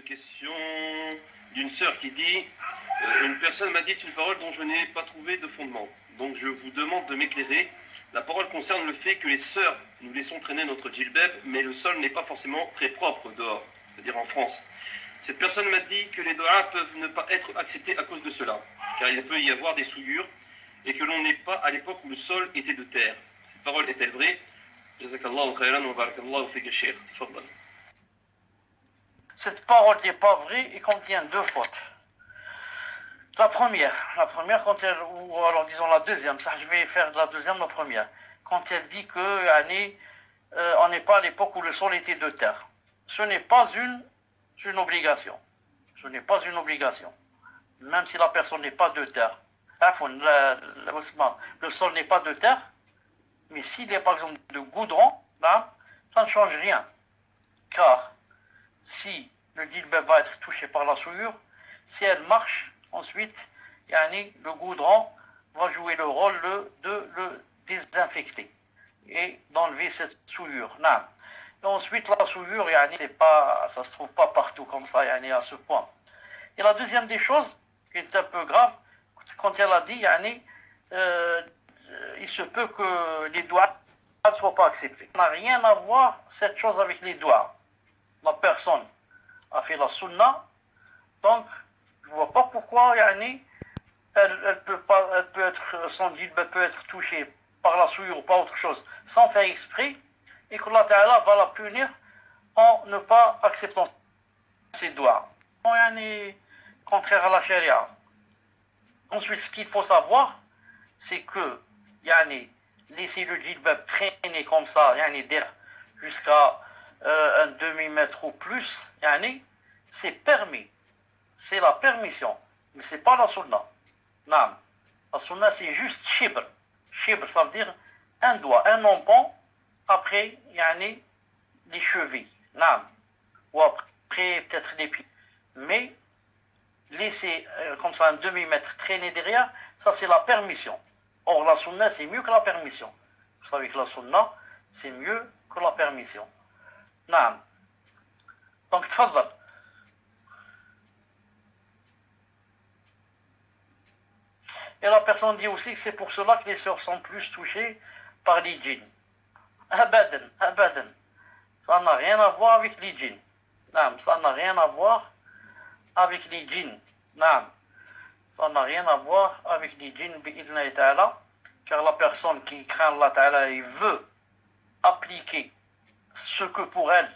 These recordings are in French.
Question d'une sœur qui dit une personne m'a dit une parole dont je n'ai pas trouvé de fondement. Donc je vous demande de m'éclairer. La parole concerne le fait que les sœurs, nous laissons traîner notre djilbab, mais le sol n'est pas forcément très propre dehors, c'est-à-dire en France. Cette personne m'a dit que les doigts peuvent ne pas être acceptés à cause de cela, car il peut y avoir des souillures, et que l'on n'est pas à l'époque où le sol était de terre. Cette parole est-elle vraie? Jazakallahu khairan wa barakallahu fika shaykh. Tfaddal. Cette parole n'est pas vraie et contient deux fautes. La première quand elle, ou alors disons la deuxième, ça je vais faire de la deuxième la première, quand elle dit que on n'est pas à l'époque où le sol était de terre. Ce n'est pas une obligation. Ce n'est pas une obligation. Même si la personne n'est pas de terre. Le sol n'est pas de terre, mais s'il est par exemple de goudron, là, ça ne change rien. Car si le djilbab va être touché par la souillure, si elle marche, ensuite, le goudron va jouer le rôle de le désinfecter et d'enlever cette souillure. Et ensuite, la souillure, ça ne se trouve pas partout comme ça, à ce point. Et la deuxième des choses, qui est un peu grave, quand elle a dit, il se peut que les doigts ne soient pas acceptés. Ça n'a rien à voir, cette chose, avec les doigts. La personne a fait la sunna, donc je ne vois pas pourquoi son djilbab peut être touché par la souillure ou par autre chose sans faire exprès, et que Allah Ta'ala va la punir en ne pas acceptant ses doigts. Contraire à la charia. Ensuite, ce qu'il faut savoir, c'est que laisser le djilbab traîner comme ça, jusqu'à un demi-mètre ou plus, c'est permis. C'est la permission. Mais c'est pas la sunna. La sunna, c'est juste shibr. Shibr, ça veut dire un doigt, un ompon, après, les chevilles. Ou après, peut-être les pieds. Mais, laisser comme ça un demi-mètre traîner derrière, ça c'est la permission. Or, la sunna, c'est mieux que la permission. Vous savez que la sunna, c'est mieux que la permission. Donc, tfaddal. Et la personne dit aussi que c'est pour cela que les sœurs sont plus touchées par les djinns. Abadan. Ça n'a rien à voir avec les djinns. Ça n'a rien à voir avec les djinns. Ça n'a rien à voir avec les djinns, bi'idhnillahi ta'ala, car la personne qui craint Allah Ta'ala et veut appliquer ce que pour elle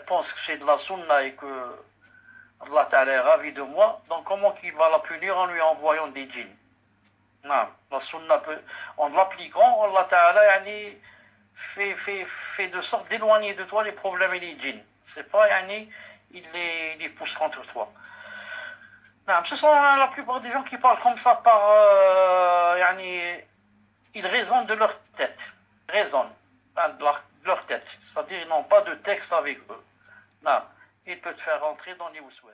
pense que c'est de la sunna et que Allah Ta'ala est ravi de moi, donc comment qu'il va la punir en lui envoyant des djinns? La sunna en l'appliquant, Allah Ta'ala fait de sorte d'éloigner de toi les problèmes et les djinns. C'est pas, il les pousse contre toi. Ce sont la plupart des gens qui parlent comme ça ils raisonnent de leur tête. De leur tête. C'est-à-dire, ils n'ont pas de texte avec eux. Il peut te faire rentrer dans les ouswes.